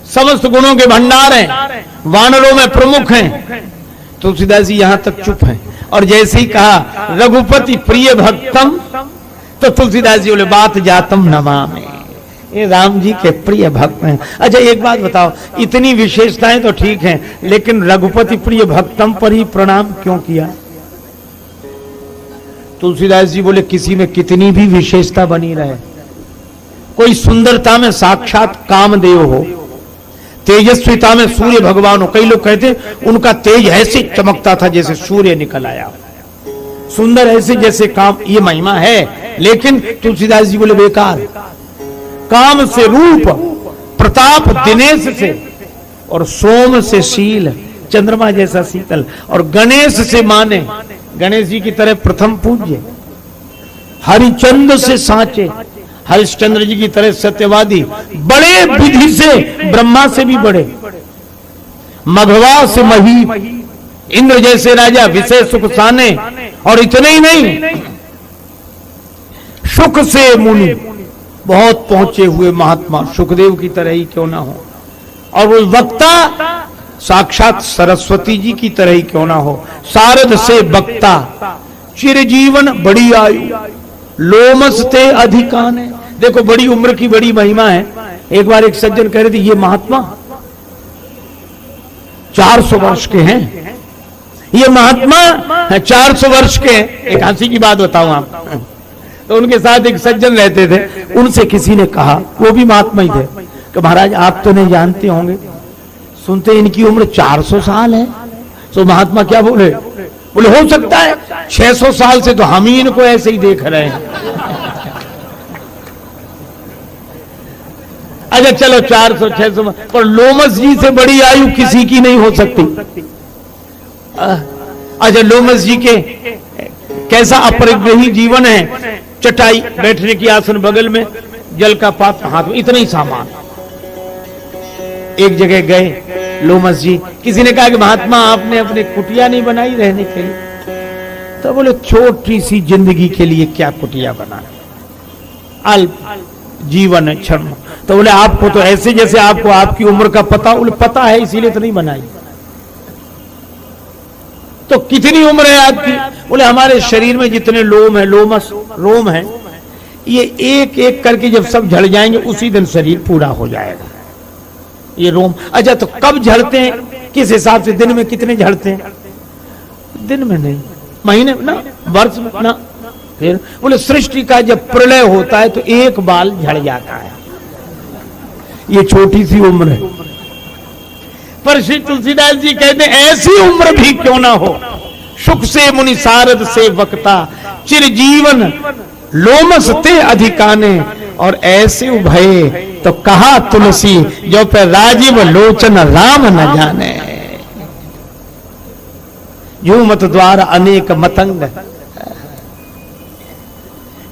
समस्त गुणों के भंडार हैं, वानरों में प्रमुख हैं। तुलसीदास जी यहां तक चुप हैं। और जैसे ही कहा रघुपति प्रिय भक्तम, तो तुलसीदास जी बोले बात जातम नमामि, ये राम जी के प्रिय भक्त हैं। अच्छा एक बात बताओ, इतनी विशेषताएं तो ठीक हैं, लेकिन रघुपति प्रिय भक्तम पर ही प्रणाम क्यों किया? तुलसीदास जी बोले किसी में कितनी भी विशेषता बनी रहे, कोई सुंदरता में साक्षात कामदेव हो, तेजस्विता में सूर्य भगवान हो। कई लोग कहते हैं उनका तेज ऐसे चमकता था जैसे सूर्य निकल आया, सुंदर ऐसे जैसे काम, ये महिमा है। लेकिन तुलसीदास जी बोले बेकार। काम से रूप, प्रताप दिनेश से, और सोम से शील, चंद्रमा जैसा शीतल, और गणेश से माने, गणेश जी की तरह प्रथम पूज्य, हरिचंद्र से साचे, हरिश्चंद्र जी की तरह सत्यवादी, बड़े विधि से, ब्रह्मा से भी बड़े, मघवा से मही, इंद्र जैसे राजा, विशेष सुख साने, और इतने ही नहीं, सुख से मुनि, बहुत पहुंचे हुए महात्मा, सुखदेव की तरह ही क्यों ना हो, और वो वक्ता साक्षात सरस्वती जी की तरह ही क्यों ना हो। सारद से वक्ता, चिरजीवन, बड़ी आयु, लोमस ते अधिकाने। देखो बड़ी उम्र की बड़ी महिमा है। एक बार एक सज्जन कह रहे थे ये महात्मा 400 वर्ष के हैं, ये महात्मा 400 वर्ष के हैं। एक हंसी की बात बताऊं आप, तो उनके साथ एक सज्जन रहते थे, उनसे किसी ने कहा, वो भी महात्मा ही थे, कि महाराज आप तो नहीं जानते होंगे, सुनते इनकी उम्र 400 साल है। तो महात्मा क्या बोले? बोले हो सकता है 600 साल से तो हम ही इनको ऐसे ही देख रहे हैं। अच्छा चलो 400 600, पर लोमस जी से बड़ी आयु किसी की नहीं हो सकती। अच्छा लोमस जी के कैसा अपरिग्रही जीवन है, चटाई, बैठने की आसन बगल में, जल का पात्र हाथ में, इतना ही सामान। एक जगह गए लोमस जी, किसी ने कहा कि महात्मा आपने अपने कुटिया नहीं बनाई रहने के लिए? तो बोले छोटी सी जिंदगी के लिए क्या कुटिया बनाना, अल्प जीवन है, क्षण। तो बोले आपको तो ऐसे जैसे आपको आपकी उम्र का पता, बोले पता है इसीलिए तो नहीं बनाई। तो कितनी उम्र है आपकी? बोले हमारे शरीर में जितने लोम है, लोमस रोम है, ये एक एक करके जब सब झड़ जाएंगे उसी दिन शरीर पूरा हो जाएगा, ये रोम। अच्छा तो कब झड़ते हैं, किस हिसाब से, दिन में कितने झड़ते हैं? दिन में नहीं, महीने में ना, वर्ष में ना। फिर बोले सृष्टि का जब प्रलय होता है तो एक बाल झड़ जाता है, ये छोटी सी उम्र है। पर श्री तुलसीदास जी कहते हैं ऐसी उम्र भी क्यों ना हो, सुख से मुनि सारद से वक्ता, चिरजीवन लोमस ते अधिकाने, और ऐसे उभये तो कहा तुलसी, जो पे राजीव लोचन राम न जाने। झूमत द्वार अनेक मतंग,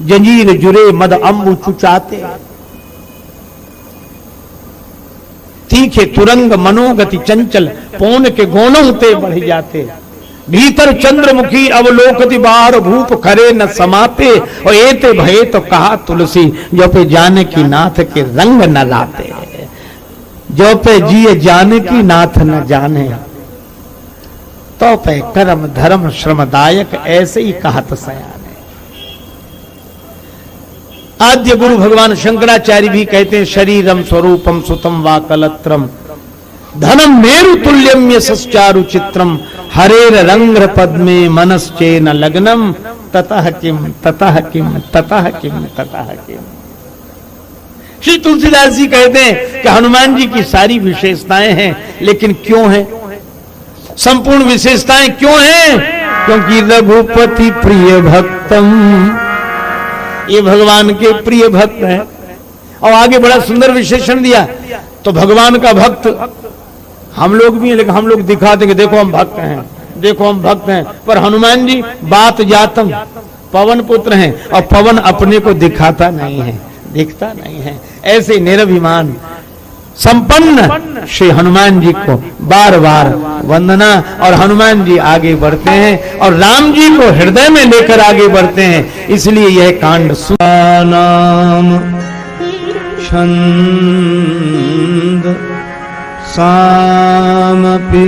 जंजीर जुरे मद अम्बु चुचाते, तीखे तुरंग मनोगति चंचल, पौन के गोनों ते बढ़ जाते। भीतर चंद्रमुखी अवलोकति, बाहर भूप खरे न समाते, और एते भये तो कहा तुलसी, जो पे जाने की नाथ के रंग न लाते। जो पे जिए जाने की नाथ न जाने, तो पे कर्म धर्म श्रमदायक, ऐसे ही कहत सयाने। आद्य गुरु भगवान शंकराचार्य भी कहते हैं, शरीरम स्वरूपम सुतम वा कलत्रम, धनम मेरु तुल्यम यशश्चारु चित्रम, हरेर रंग्र पद्मे मनश्चेन लग्नम, ततः किम ततः किम ततः किम ततः किम। श्री तुलसीदास जी कहते हैं कि हनुमान जी की सारी विशेषताएं हैं, लेकिन क्यों है, संपूर्ण विशेषताएं क्यों हैं? क्योंकि रघुपति प्रिय भक्तम, ये भगवान के प्रिय भक्त हैं। और आगे बड़ा सुंदर विशेषण दिया, तो भगवान का भक्त हम लोग भी हैं, लेकिन हम लोग दिखाते कि देखो हम भक्त हैं, देखो हम भक्त हैं। पर हनुमान जी बात जातम, पवन पुत्र हैं, और पवन अपने को दिखाता नहीं है, दिखता नहीं है। ऐसे निरभिमान संपन्न श्री हनुमान जी को बार बार वंदना। और हनुमान जी आगे बढ़ते हैं और राम जी को हृदय में लेकर आगे बढ़ते हैं, इसलिए यह कांड नाम छंद सामपि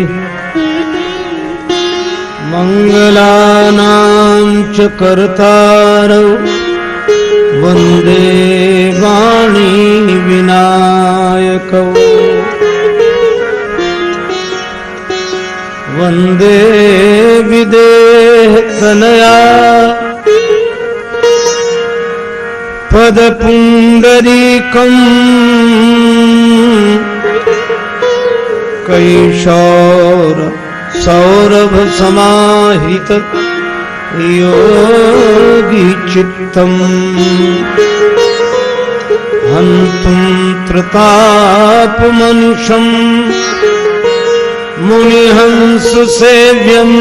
मंगलानां च कर्तारौ, वंदे वाणी विनायकौ, वंदे विदेह तनया पदपुण्डरीकम् कैशोर सौरभ समाहित योगी चित्तम् हन्तुं त्रतापमनुषम् मुनिहंस सेव्यम्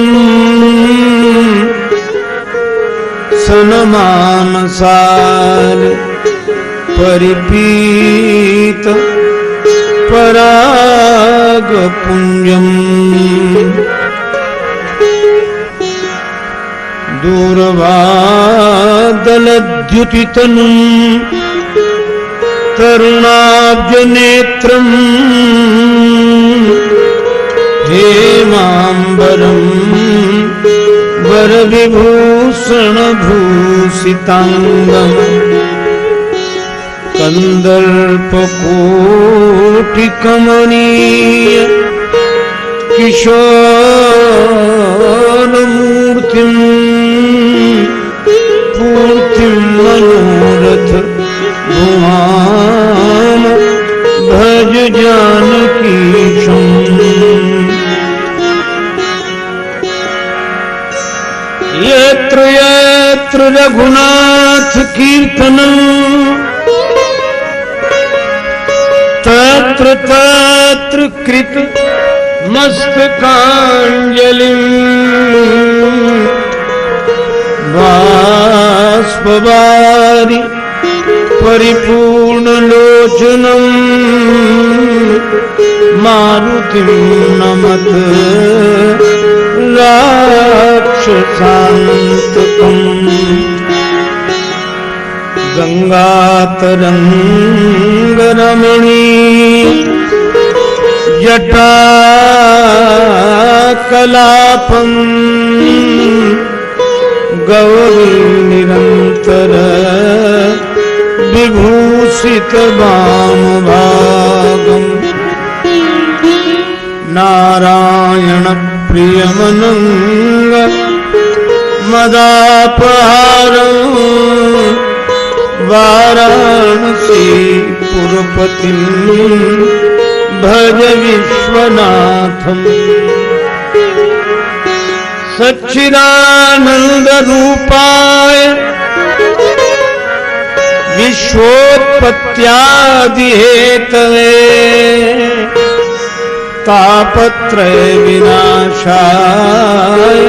सनमानसार परिपीत परागपुञ्जम् दूरवादलद्युतितनुम् तरुणाब्जनेत्रम् हेमाम्बरम् वरविभूषणभूषिताङ्गम् कन्दर्पकोटिकमनीय किशोरमूर्तिम् पूर्तिम् मनोरथ भुवाम भज जानकीशम् यत्र यत्र रघुनाथ कीर्तनम् तत्र तत्र कृत मस्तकाञ्जलिम् बाष्पवारि परिपूर्णलोचनम् मारुतिं नमत राक्षसान्तकम् गंगातरंगरमणीय जटाकलापम् गौरी निरंतर विभूषित वामभागम् नारायण प्रियमनंग मदापहारम् वाराणसी पुरपतिं भज विश्वनाथम् सच्चिदानंद रूपाय विश्वोत्पत्त्यादि हेतवे तापत्रय विनाशाय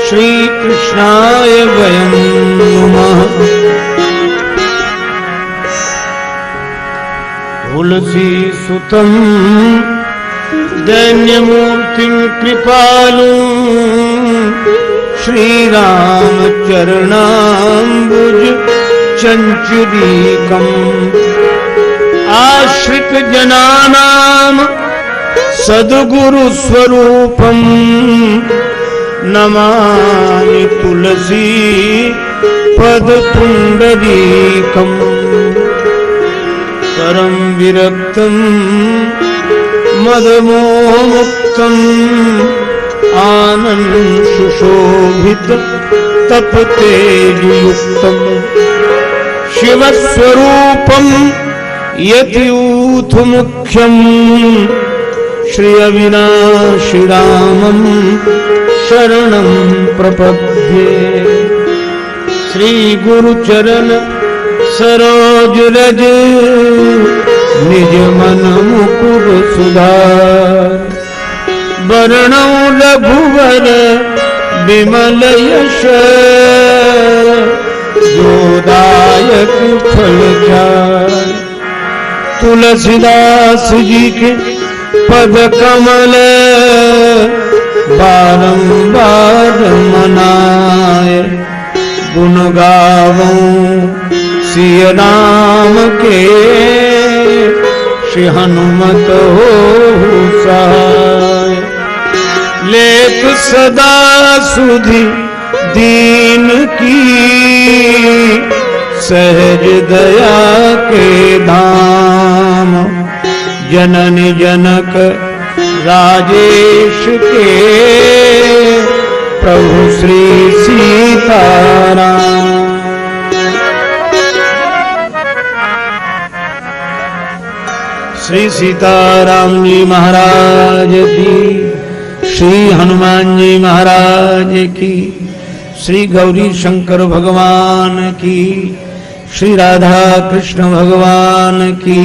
श्री कृष्णाय वयं नमः। तुलसी सुतं दैन्यमूर्तिं कृपालुं श्रीरामचरणाम्बुज चञ्चुरीकम् आश्रित जनानां सद्गुरुस्वरूपम् नमामि तुलसी पदपुण्डरीकम् परं विरक्तम् मदमोमुक्तम् आनन्दशुशोभित तपतेजुयुक्तम् शिवस्वरूपम् यतियूथमुख्यम् श्री अविनाशी रामं शरणं प्रपद्ये। श्री गुरुचरण सरोज रज निज मन मुकुर सुधार वरणौ रघुवर विमल यश जोदायक फलचार। तुलसीदास जी के पद कमल बारंबार मनाए गुण गावों सिय नाम के श्री हनुमत हो सहाय। लेख सदा सुधि दीन की सहज दया के धाम जननी जनक राजेश के प्रभु श्री सीताराम। श्री सीताराम जी महाराज की, श्री हनुमान जी महाराज की, श्री गौरी शंकर भगवान की, श्री राधा कृष्ण भगवान की,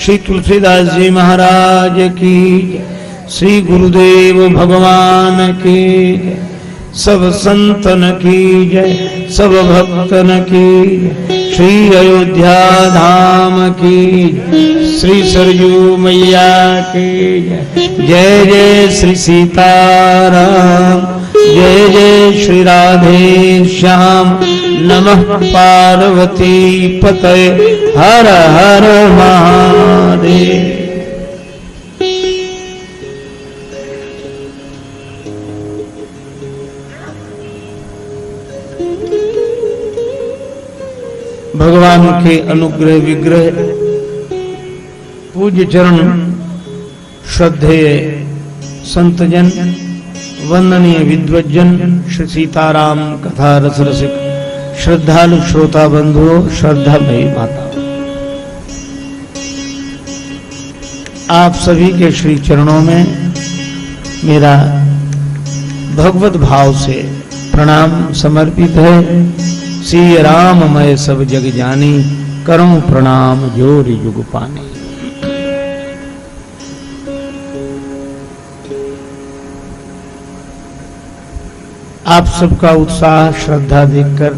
श्री तुलसीदास जी महाराज की, श्री गुरुदेव भगवान की, सब संतन की जय, सब भक्तन की, श्री अयोध्या धाम की, श्री सरयू मैया की जय। जय जय श्री सीताराम, जय जय श्री राधे श्याम, नमः पार्वती पतये, हर हर महादेव। भगवान के अनुग्रह विग्रह पूज्य चरण श्रद्धेय संतजन वंदनीय विद्वज्जन श्री सीताराम कथा रस रसिक श्रद्धालु श्रोता बंधुओं, श्रद्धामयी माता, आप सभी के श्री चरणों में मेरा भगवत भाव से प्रणाम समर्पित है। श्री राम मैं सब जग जानी, करूं प्रणाम जोरि जुग पानी। आप सबका उत्साह श्रद्धा देखकर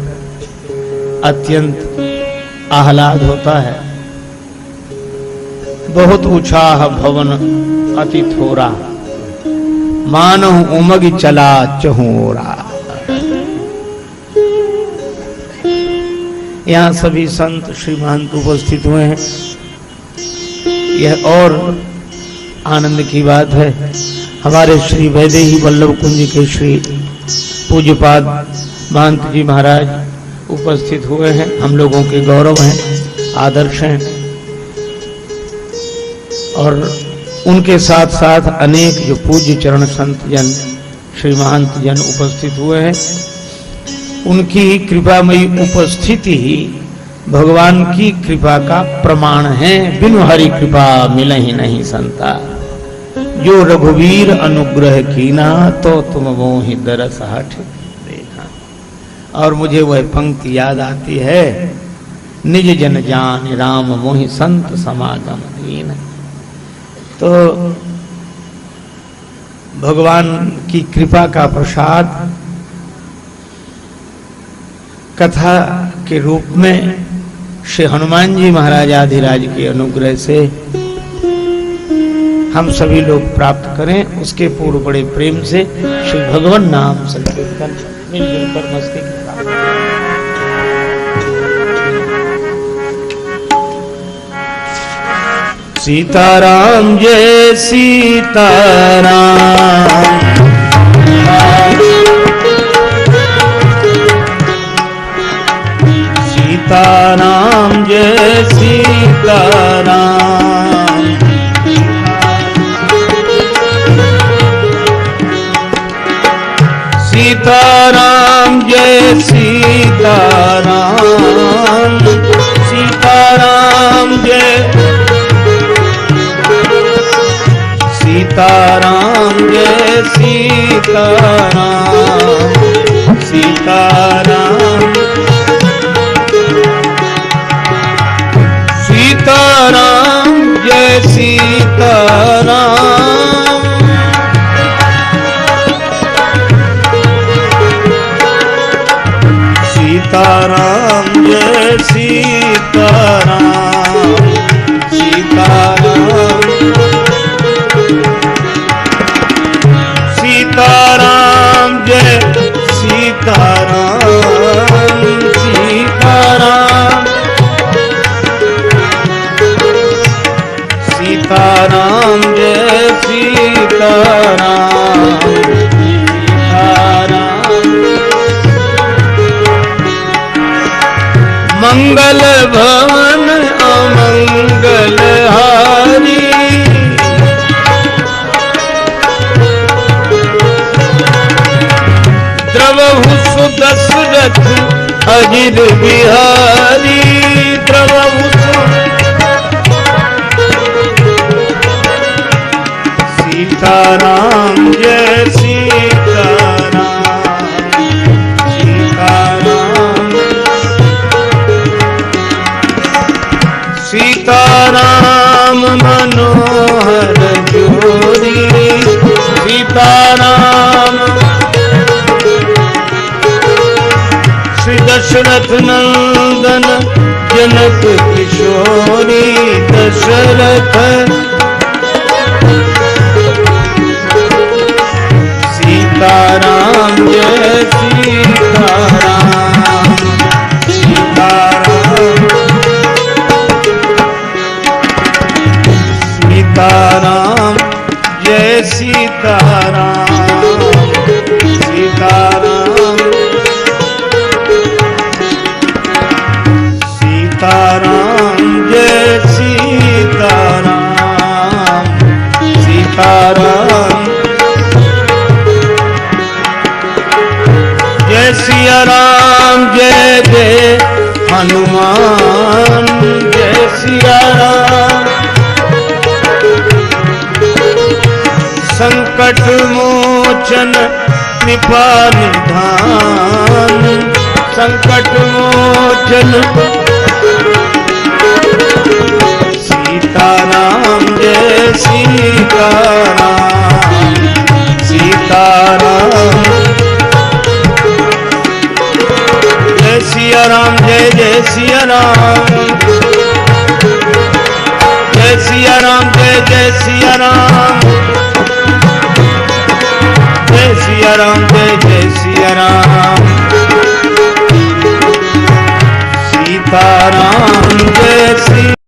अत्यंत आह्लाद होता है। बहुत उत्साह भवन अति थोरा, मानो उमग चला चहोरा। यहाँ सभी संत श्री महंत उपस्थित हुए हैं। यह और आनंद की बात है। हमारे श्री वैदेही वल्लभ कुंज के श्री पूज्यपाद महंत जी महाराज उपस्थित हुए हैं। हम लोगों के गौरव हैं, आदर्श हैं, और उनके साथ साथ अनेक जो पूज्य चरण संत जन श्री महंत जन उपस्थित हुए हैं। उनकी कृपामयी उपस्थिति ही भगवान की कृपा का प्रमाण है। बिनु हरि कृपा मिले ही नहीं संता, जो रघुवीर अनुग्रह कीना, तो तुम मोहि दरस हठ देखा। और मुझे वह पंक्ति याद आती है, निज जन जान राम मोहि संत समागम दीन। तो भगवान की कृपा का प्रसाद कथा के रूप में श्री हनुमान जी महाराज आधिराज के अनुग्रह से हम सभी लोग प्राप्त करें। उसके पूर्व बड़े प्रेम से श्री भगवान नाम संकीर्तन मिलजुल कर मस्ती के सीताराम जय सीताराम, सीताराम जय सीताराम, सीताराम जय सीताराम, सीताराम जय सीताराम जय सीताराम, सीताराम सीताराम जय सीताराम, सीताराम जय सीताराम, सीताराम सीताराम जय सीताराम, सीताराम सीताराम जय सीताराम, सीताराम मंगल भवन अमंगल हारी, द्रवहु सुदशरथ अजिर बिहारी, द्रवहु सीताराम जय सीताराम, सीताराम सीताराम मनोहर जोरी, सीताराम श्री दशरथ नंदन जनक किशोरी, दशरथ सीताराम जय सीताराम, सीताराम सीताराम जय सीताराम, सीताराम सीताराम जय सीताराम, सीताराम जय सिया राम जय जय हनुमान, जय सिया राम संकट मोचन कृपा निधान, संकट मोचन सीताराम जय सीताराम, सीताराम जय सिया राम जय जय सिया राम, जय सिया राम जय जय सिया राम, जय सिया राम